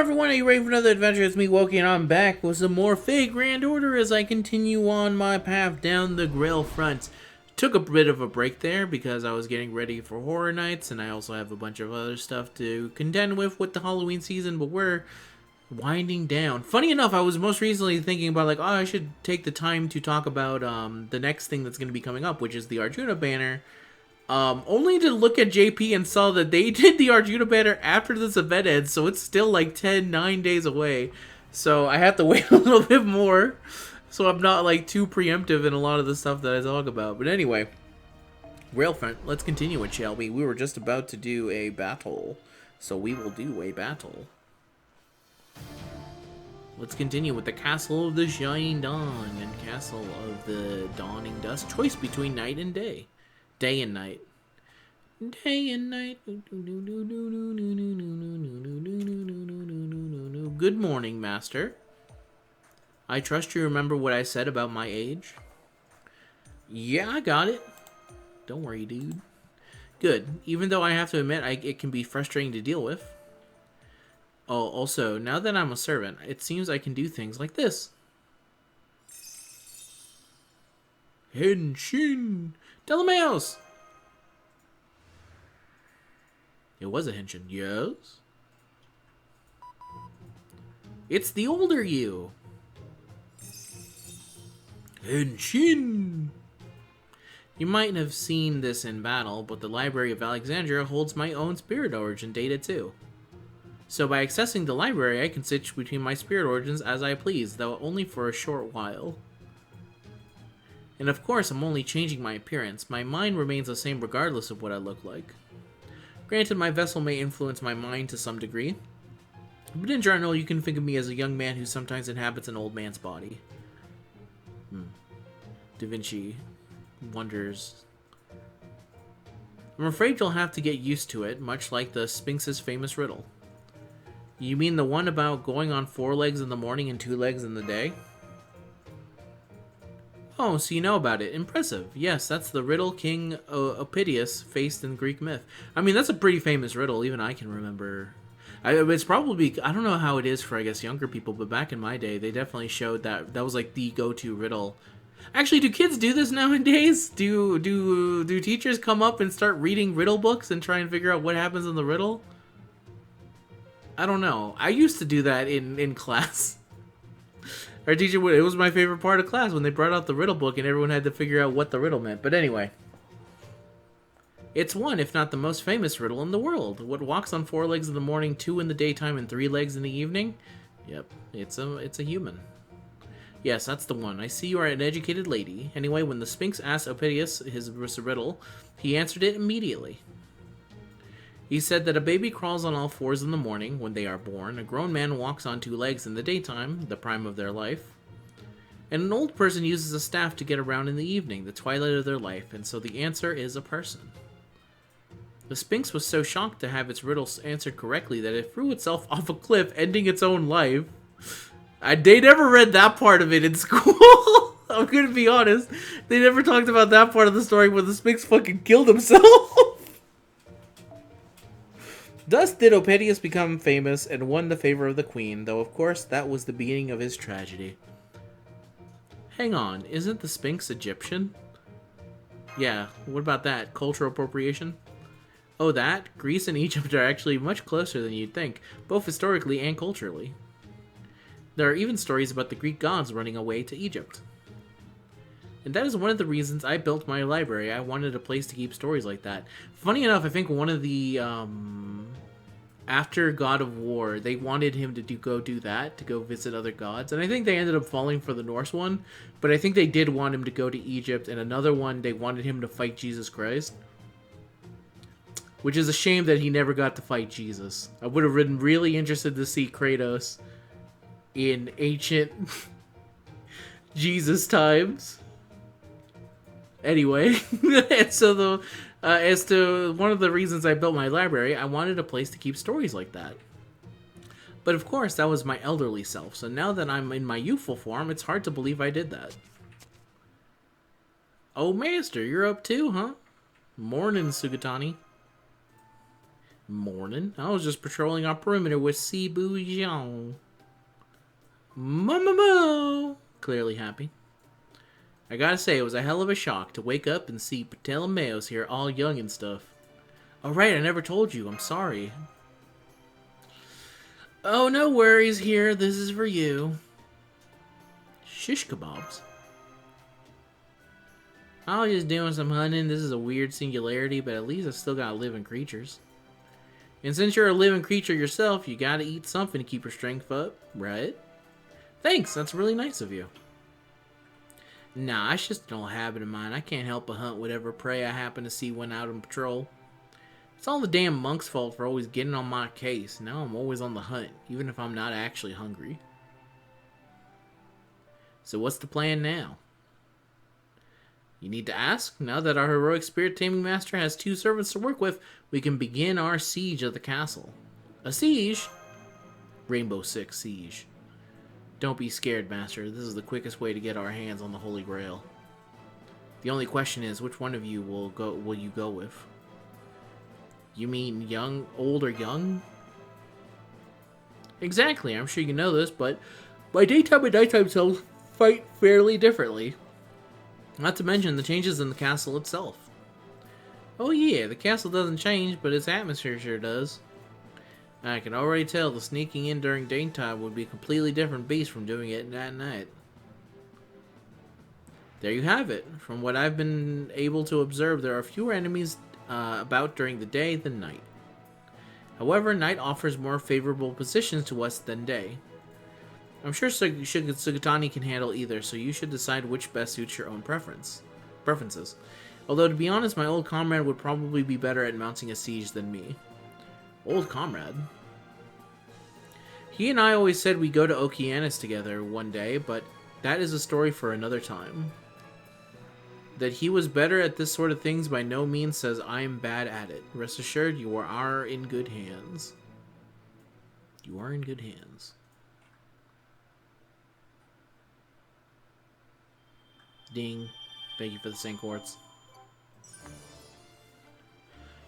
everyone, are you ready for another adventure? It's me, Wokey, and I'm back with some more Fate Grand Order as I continue on my path down the Grail front. Took a bit of a break there because I was getting ready for Horror Nights, and I also have a bunch of other stuff to contend with the Halloween season, but we're winding down. Funny enough, I was most recently thinking about, like, oh, I should take the time to talk about the next thing that's going to be coming up, which is the Arjuna banner. Only to look at JP and saw that they did the Arjuna banner after this event ends, so it's still like 9 days away. So I have to wait a little bit more, so I'm not like too preemptive in a lot of the stuff that I talk about. But anyway, Railfront, let's continue it, shall we? We were just about to do a battle, so we will do a battle. Let's continue with the Castle of the Shining Dawn and Castle of the Dawning Dusk. Choice between night and day. Day and night. Day and night. Good morning, Master. I trust you remember what I said about my age. Yeah, I got it. Don't worry, dude. Good. Even though I have to admit it can be frustrating to deal with. Oh, also, now that I'm a servant, it seems I can do things like this. Henshin! Delamaos! It was a henshin, yes? It's the older you! Henshin! You might have seen this in battle, but the Library of Alexandria holds my own spirit origin data too. So by accessing the library, I can switch between my spirit origins as I please, though only for a short while. And of course, I'm only changing my appearance. My mind remains the same regardless of what I look like. Granted, my vessel may influence my mind to some degree, but in general, you can think of me as a young man who sometimes inhabits an old man's body. Da Vinci wonders. I'm afraid you'll have to get used to it, much like the Sphinx's famous riddle. You mean the one about going on 4 legs in the morning and 2 legs in the day? Oh, so you know about it. Impressive. Yes, that's the riddle King Opidius faced in Greek myth. I mean, that's a pretty famous riddle. Even I can remember. It's probably... I don't know how it is for, I guess, younger people, but back in my day, they definitely showed that was, like, the go-to riddle. Actually, do kids do this nowadays? Do teachers come up and start reading riddle books and try and figure out what happens in the riddle? I don't know. I used to do that in class. Our teacher would, it was my favorite part of class when they brought out the riddle book and everyone had to figure out what the riddle meant. But anyway. It's one, if not the most famous riddle in the world. What walks on 4 legs in the morning, 2 in the daytime, and 3 legs in the evening? Yep, it's a human. Yes, that's the one. I see you are an educated lady. Anyway, when the Sphinx asked Opidius his riddle, he answered it immediately. He said that a baby crawls on all 4s in the morning when they are born, a grown man walks on 2 legs in the daytime, the prime of their life, and an old person uses a staff to get around in the evening, the twilight of their life, and so the answer is a person. The Sphinx was so shocked to have its riddle answered correctly that it threw itself off a cliff, ending its own life. They never read that part of it in school. I'm gonna be honest. They never talked about that part of the story where the Sphinx fucking killed himself. Thus did Opidius become famous and won the favor of the queen, though of course that was the beginning of his tragedy. Hang on, isn't the Sphinx Egyptian? Yeah, what about that? Cultural appropriation? Oh, that? Greece and Egypt are actually much closer than you'd think, both historically and culturally. There are even stories about the Greek gods running away to Egypt. And that is one of the reasons I built my library. I wanted a place to keep stories like that. Funny enough, I think one of the, after God of War, they wanted him to go visit other gods. And I think they ended up falling for the Norse one. But I think they did want him to go to Egypt. And another one, they wanted him to fight Jesus Christ. Which is a shame that he never got to fight Jesus. I would have been really interested to see Kratos in ancient Jesus times. Anyway, and so as to one of the reasons I built my library, I wanted a place to keep stories like that. But of course, that was my elderly self, so now that I'm in my youthful form, it's hard to believe I did that. Oh, Master, you're up too, huh? Morning, Sugatani. Morning. I was just patrolling our perimeter with Cebu Jiang. Mama. Clearly happy. I gotta say, it was a hell of a shock to wake up and see Patel and Mayos here all young and stuff. Oh right, I never told you. I'm sorry. Oh, no worries here. This is for you. Shish kebabs. I was just doing some hunting. This is a weird singularity, but at least I still got living creatures. And since you're a living creature yourself, you gotta eat something to keep your strength up, right? Thanks, that's really nice of you. Nah, it's just an old habit of mine. I can't help but hunt whatever prey I happen to see when out on patrol. It's all the damn monk's fault for always getting on my case. Now I'm always on the hunt, even if I'm not actually hungry. So what's the plan now? You need to ask? Now that our heroic spirit taming master has 2 servants to work with, we can begin our siege of the castle. A siege? Rainbow Six siege. Don't be scared, master. This is the quickest way to get our hands on the Holy Grail. The only question is, which one of you will you go with? You mean young, old, or young? Exactly, I'm sure you know this, but my daytime and nighttime selves fight fairly differently. Not to mention the changes in the castle itself. Oh yeah, the castle doesn't change, but its atmosphere sure does. I can already tell the sneaking in during daytime would be a completely different beast from doing it at night. There you have it. From what I've been able to observe, there are fewer enemies about during the day than night. However, night offers more favorable positions to us than day. I'm sure Sugatani can handle either, so you should decide which best suits your own preferences. Although, to be honest, my old comrade would probably be better at mounting a siege than me. Old comrade? He and I always said we'd go to Okeanis together one day, but that is a story for another time. That he was better at this sort of things by no means says I am bad at it. Rest assured, you are in good hands. You are in good hands. Ding. Thank you for the Saint Quartz.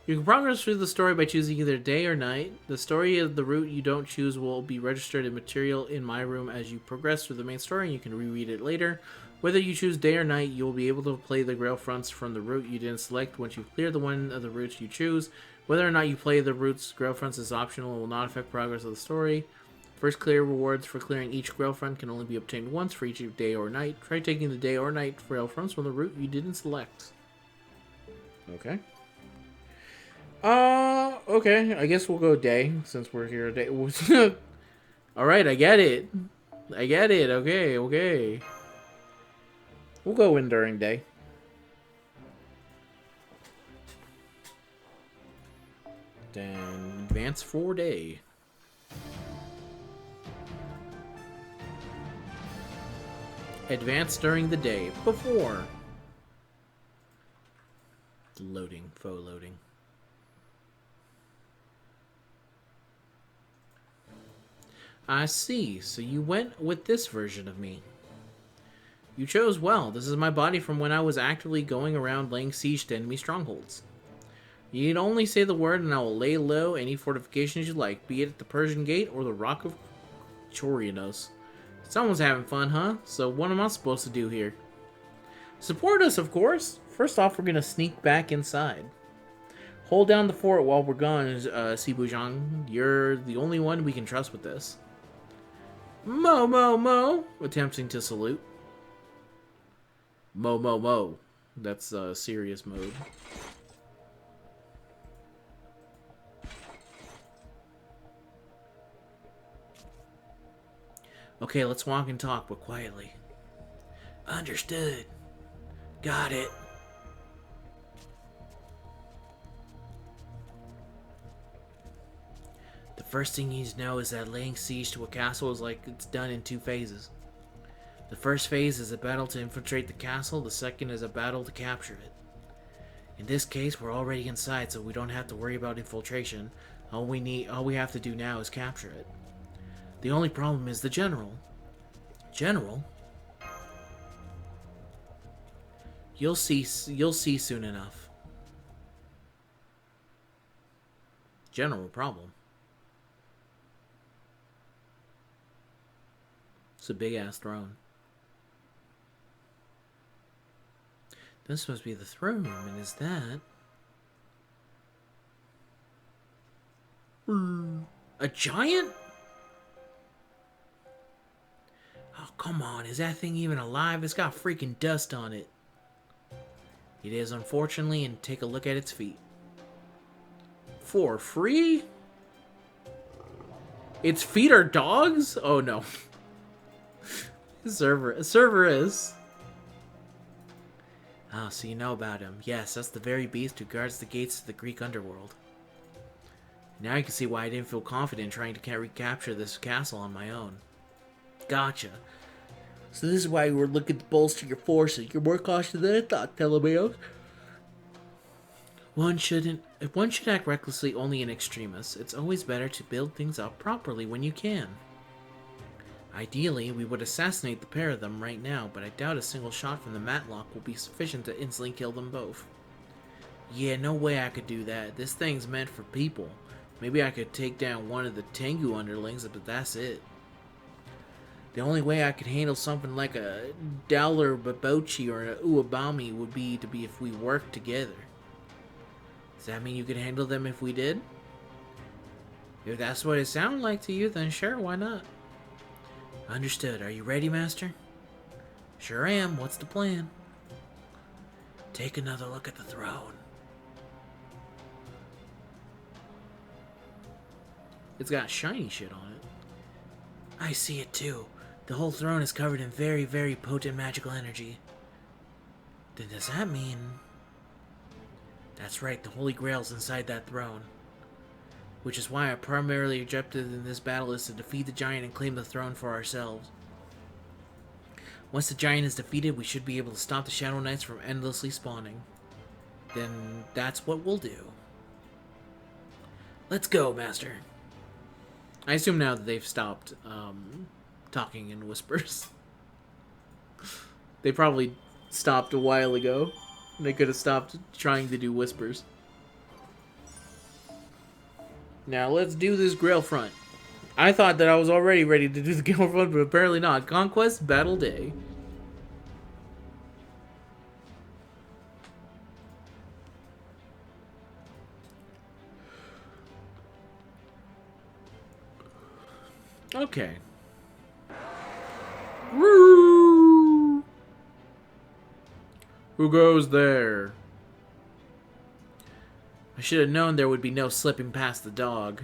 You can progress through the story by choosing either day or night. The story of the route you don't choose will be registered in material in my room as you progress through the main story, and you can reread it later. Whether you choose day or night, you will be able to play the Grail fronts from the route you didn't select once you've cleared the one of the routes you choose. Whether or not you play the routes Grail fronts is optional and will not affect progress of the story. First clear rewards for clearing each Grail front can only be obtained once for each day or night. Try taking the day or night Grail fronts from the route you didn't select. Okay. Okay. I guess we'll go day, since we're here today. Alright, I get it. Okay. We'll go in during day. Then advance for day. Advance during the day. Before. Loading. Faux loading. I see. So you went with this version of me. You chose well. This is my body from when I was actively going around laying siege to enemy strongholds. You need only say the word and I will lay low any fortifications you like, be it at the Persian Gate or the Rock of Chorianos. Someone's having fun, huh? So what am I supposed to do here? Support us, of course. First off, we're going to sneak back inside. Hold down the fort while we're gone, Sibujang. You're the only one we can trust with this. Mo, attempting to salute. Mo. That's serious mode. Okay, let's walk and talk, but quietly. Understood. Got it. The first thing you need to know is that laying siege to a castle is like it's done in 2 phases. The first phase is a battle to infiltrate the castle, the second is a battle to capture it. In this case, we're already inside, so we don't have to worry about infiltration. All we have to do now is capture it. The only problem is the general. General? You'll see soon enough. general problem. It's a big-ass throne. This must be the throne room, and is that... a giant? Oh, come on. Is that thing even alive? It's got freaking dust on it. It is, unfortunately, and take a look at its feet. For free? Its feet are dogs? Oh, no. Cerberus. Ah, so you know about him. Yes, that's the very beast who guards the gates to the Greek underworld. Now you can see why I didn't feel confident trying to recapture this castle on my own. Gotcha. So this is why you were looking to bolster your forces. You're more cautious than I thought, Telemeos. If one should act recklessly only in extremis, it's always better to build things up properly when you can. Ideally, we would assassinate the pair of them right now, but I doubt a single shot from the matlock will be sufficient to instantly kill them both. Yeah, no way I could do that. This thing's meant for people. Maybe I could take down one of the Tengu underlings, but that's it. The only way I could handle something like a Dowler Babochi or an Uabami would be if we worked together. Does that mean you could handle them if we did? If that's what it sounded like to you, then sure, why not? Understood. Are you ready, Master? Sure am. What's the plan? Take another look at the throne. It's got shiny shit on it. I see it too. The whole throne is covered in very, very potent magical energy. Then does that mean... That's right, the Holy Grail's inside that throne. Which is why our primarily objective in this battle is to defeat the giant and claim the throne for ourselves. Once the giant is defeated, we should be able to stop the Shadow Knights from endlessly spawning. Then that's what we'll do. Let's go, Master. I assume now that they've stopped talking in whispers. They probably stopped a while ago. They could have stopped trying to do whispers. Now let's do this Grail front. I thought that I was already ready to do the Grail front, but apparently not. Conquest Battle Day. Okay. Woo! Who goes there? I should have known there would be no slipping past the dog.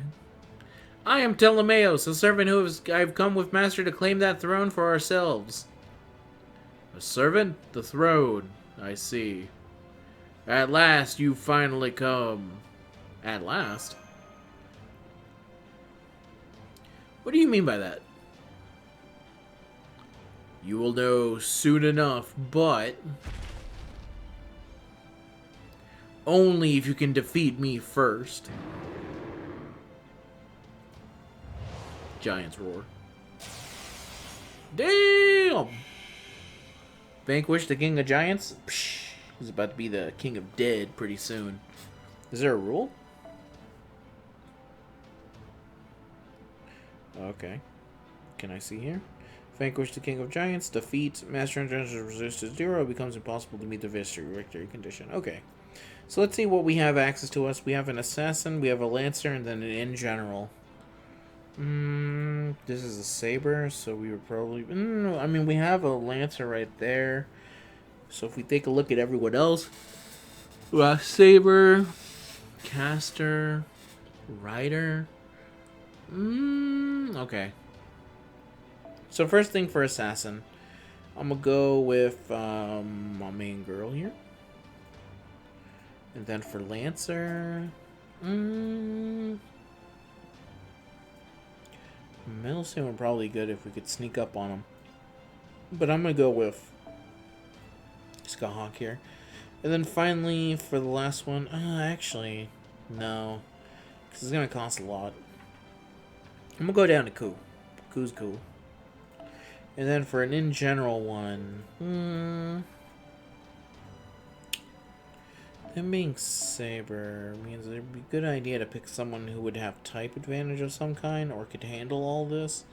I am Telemeos, a servant I've come with Master to claim that throne for ourselves. A servant? The throne. I see. At last, you finally come. At last? What do you mean by that? You will know soon enough, but... only if you can defeat me first. Giants roar. Damn! Vanquish the king of giants? Psh, he's about to be the king of dead pretty soon. Is there a rule? Okay. Can I see here? Vanquish the king of giants. Defeat. Master Dungeons resisted 0. Becomes impossible to meet the victory condition. Okay. So let's see what we have access to us. We have an assassin, we have a lancer, and then an in general. This is a saber, so we would probably... I mean, we have a lancer right there. So if we take a look at everyone else... we have saber, caster, rider... okay. So first thing for assassin. I'm gonna go with my main girl here. And then for lancer... Middleton would probably be good if we could sneak up on him. But I'm going to go with Skahawk here. And then finally, for the last one... actually, no. Because it's going to cost a lot. I'm going to go down to Ku. Ku's cool. And then for an in general one... Them being Saber means it'd be a good idea to pick someone who would have type advantage of some kind or could handle all this.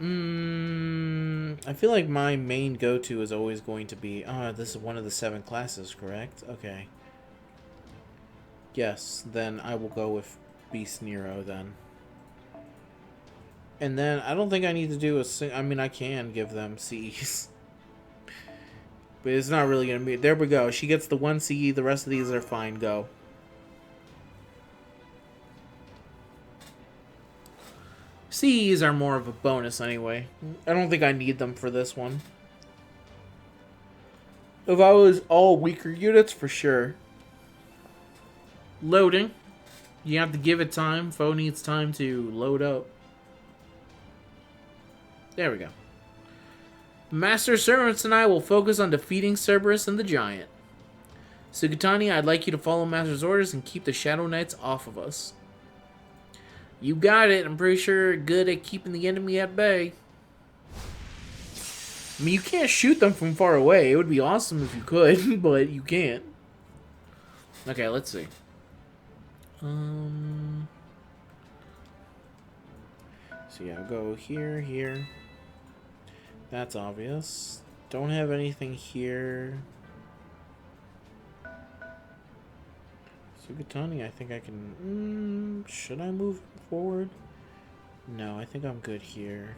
I feel like my main go-to is always going to be... this is one of the 7 classes, correct? Okay. Yes, then I will go with Beast Nero then. And then I don't think I need to do a... I mean, I can give them CEs. But it's not really going to be... There we go. She gets the 1 CE. The rest of these are fine. Go. CEs are more of a bonus anyway. I don't think I need them for this one. If I was all weaker units, for sure. Loading. You have to give it time. Foe needs time to load up. There we go. Master Servants and I will focus on defeating Cerberus and the Giant. Sukatani, I'd like you to follow Master's orders and keep the Shadow Knights off of us. You got it. I'm pretty sure good at keeping the enemy at bay. I mean, you can't shoot them from far away. It would be awesome if you could, but you can't. Okay, let's see. So yeah, I'll go here, here. That's obvious. Don't have anything here. Sugatani, I think I can... should I move forward? No, I think I'm good here.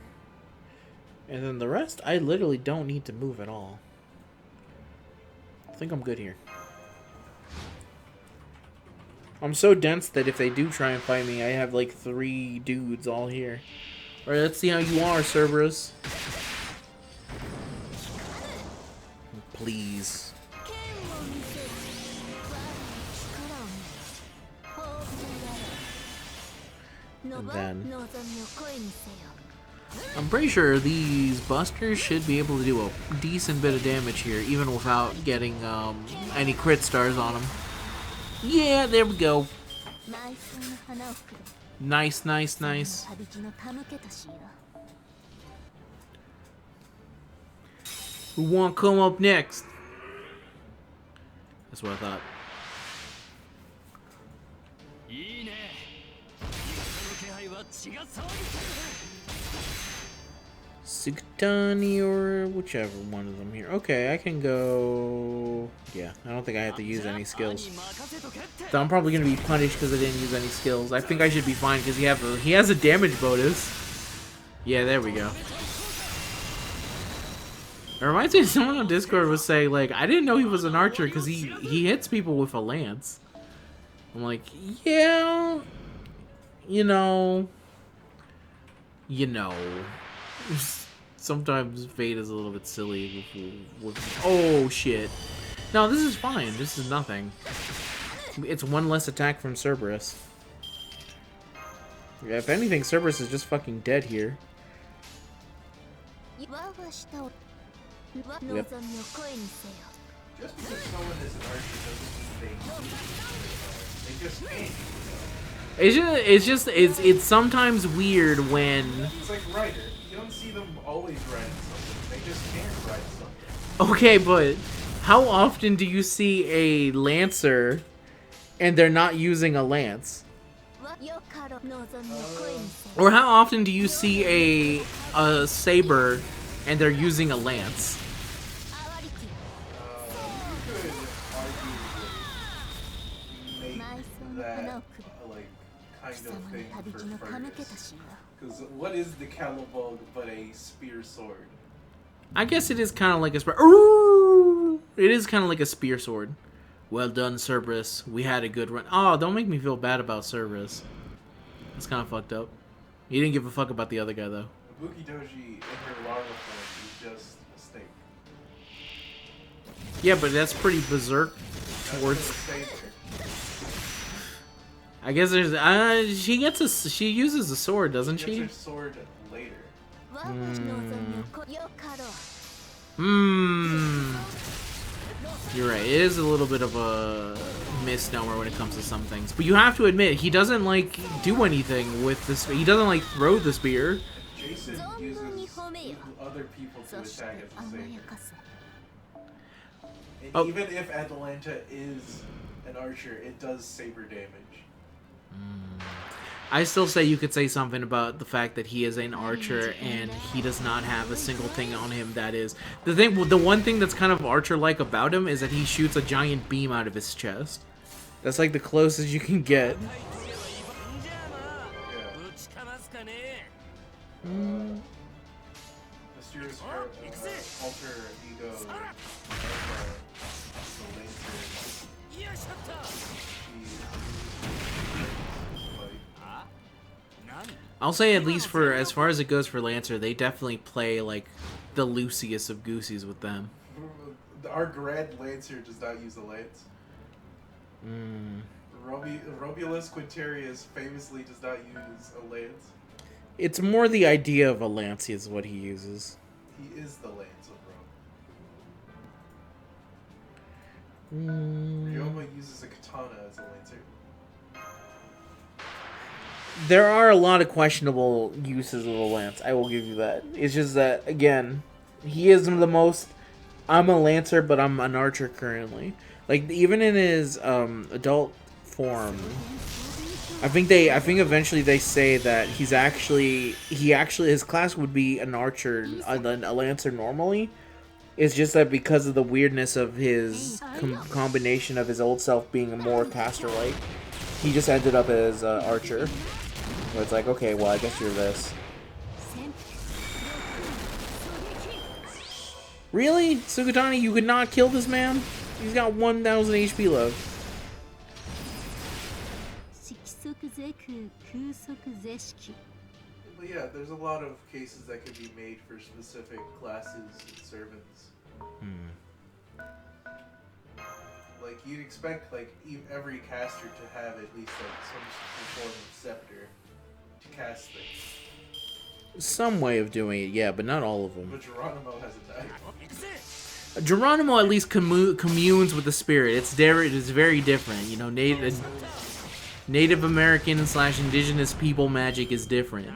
And then the rest, I literally don't need to move at all. I think I'm good here. I'm so dense that if they do try and fight me, I have like 3 dudes all here. Alright, let's see how you are, Cerberus. Please. And then I'm pretty sure these busters should be able to do a decent bit of damage here, even without getting any crit stars on them. Yeah, there we go. Nice, nice, nice. Who won't come up next? That's what I thought. Sugtani or whichever one of them here. Okay, I can go... Yeah, I don't think I have to use any skills. So I'm probably going to be punished because I didn't use any skills. I think I should be fine because he has a damage bonus. Yeah, there we go. It reminds me of someone on Discord was saying, like, I didn't know he was an archer because he hits people with a lance. I'm like, yeah, you know. Sometimes Fate is a little bit silly with oh shit. No, this is fine. This is nothing. It's 1 less attack from Cerberus. Yeah, if anything, Cerberus is just fucking dead here. Yep. Just because someone is an archer doesn't mean they just can't. It's sometimes weird when... It's like Rider. You don't see them always riding something. They just can't ride something. Okay, but how often do you see a Lancer and they're not using a lance? Or how often do you see a Saber and they're using a lance? Because what is the Calibug but a spear sword? I guess it is kind of like a spear. Ooh! It is kind of like a spear sword. Well done, Cerberus. We had a good run. Oh, don't make me feel bad about Cerberus. That's kind of fucked up. He didn't give a fuck about the other guy, though. Ibuki Doji in her larva form is just a snake. Yeah, but that's pretty berserk towards... I guess there's she uses a sword, doesn't she? She gets her sword later. You're right. It is a little bit of a misnomer when it comes to some things, but you have to admit he doesn't like do anything with this. He doesn't like throw the spear. Jason uses other people to attack at the same time. And Oh. even if Atalanta is an archer, it does saber damage. I still say you could say something about the fact that he is an archer and he does not have a single thing on him that is the thing. The one thing that's kind of archer-like about him is that he shoots a giant beam out of his chest. That's like the closest you can get. Mysterious alter ego. The I'll say at least for as far as it goes for Lancer, they definitely play like the Lucius of Gooseys with them. Our Grand Lancer does not use a lance. Romulus Quintarius famously does not use a lance. It's more the idea of a lance is what he uses. He is the lance of Rome. Ryoma uses a katana as a lancer. There are a lot of questionable uses of the lance. I will give you that. It's just that again, he is the most. I'm a lancer, but I'm an archer currently. Like even in his adult form, I think eventually they say that his class would be an archer, a lancer normally. It's just that because of the weirdness of his combination of his old self being a more caster-like, he just ended up as archer. So it's like, okay, well, I guess you're this. Really? Sugutani, you could not kill this man? He's got 1,000 HP left. But yeah, there's a lot of cases that could be made for specific classes and servants. Like, you'd expect, like, every caster to have at least, like, some form of scepter to cast things. Some way of doing it, yeah, but not all of them. But Geronimo has a knife. Geronimo at least communes with the spirit. It is very different. You know, Native American / indigenous people magic is different.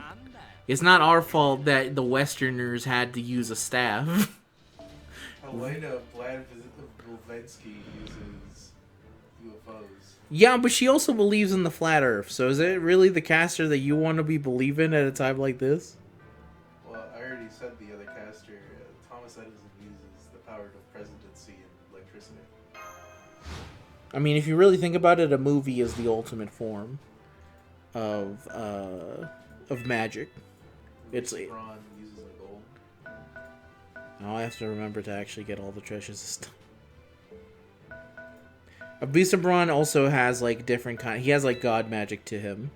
It's not our fault that the Westerners had to use a staff. Helena Blavatsky uses UFOs. Yeah, but she also believes in the flat Earth. So is it really the caster that you want to be believing at a time like this? Well, I already said the other caster, Thomas Edison uses the power of presidency and electricity. I mean, if you really think about it, a movie is the ultimate form of magic. It's Braun uses a gold. Now I have to remember to actually get all the treasures and stuff. Beast Braun also has like different kind. He has like god magic to him.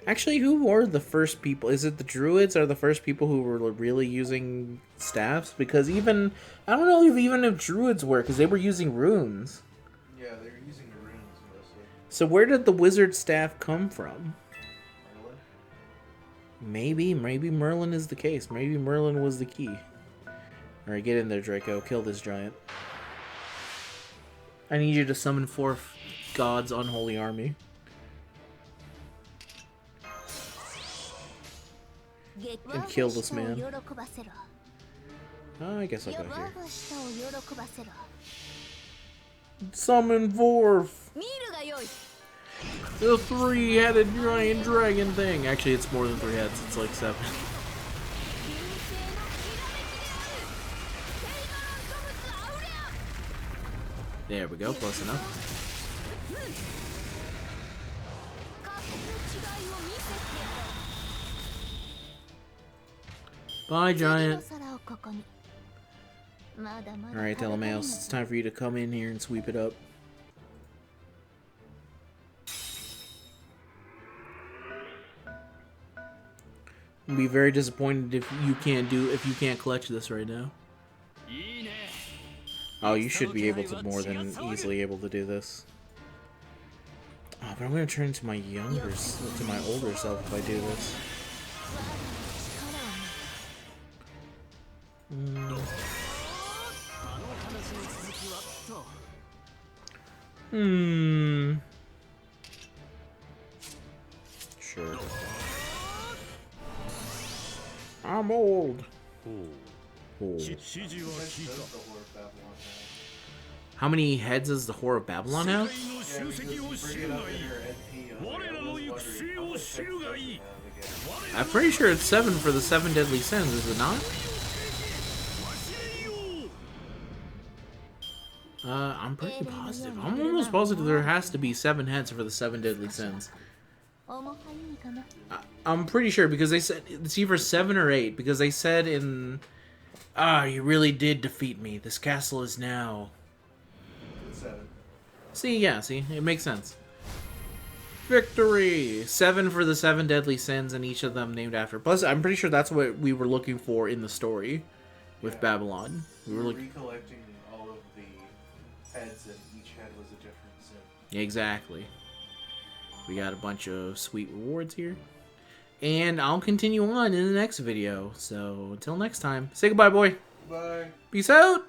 Actually, who were the first people? Is it the Druids are the first people who were really using staffs? Because even I don't know if Druids were, because they were using runes. Yeah, they were using the runes mostly. So where did the wizard staff come from? Merlin? Maybe Merlin is the case. Maybe Merlin was the key. Alright, get in there, Draco. Kill this giant. I need you to summon forth God's unholy army. And kill this man. Oh, I guess I'll go here. Summon forth the three-headed giant dragon thing. Actually, it's more than 3 heads. It's like 7. There we go. Close enough. Bye, giant. Alright, Telemaeus, it's time for you to come in here and sweep it up. I'll be very disappointed if you can't clutch this right now. Oh, you should be able to more than easily able to do this. Oh, but I'm gonna turn into my older self if I do this. Sure. I'm old. Oh. How many heads does the Whore of Babylon have? Yeah, because you bring it up in your NP. I was wondering how much heads does it have again. I'm pretty sure it's 7 for the 7 deadly sins, is it not? I'm pretty positive. I'm almost positive there has to be 7 heads for the 7 deadly sins. I'm pretty sure because they said it's either 7 or 8 because they said in you really did defeat me. This castle is now 7. See, it makes sense. Victory! 7 for the 7 deadly sins and each of them named after. Plus, I'm pretty sure that's what we were looking for in the story with Babylon. We were recollecting all of the heads and each head was a different sin. Exactly. We got a bunch of sweet rewards here. And I'll continue on in the next video. So, until next time. Say goodbye, boy. Bye. Peace out!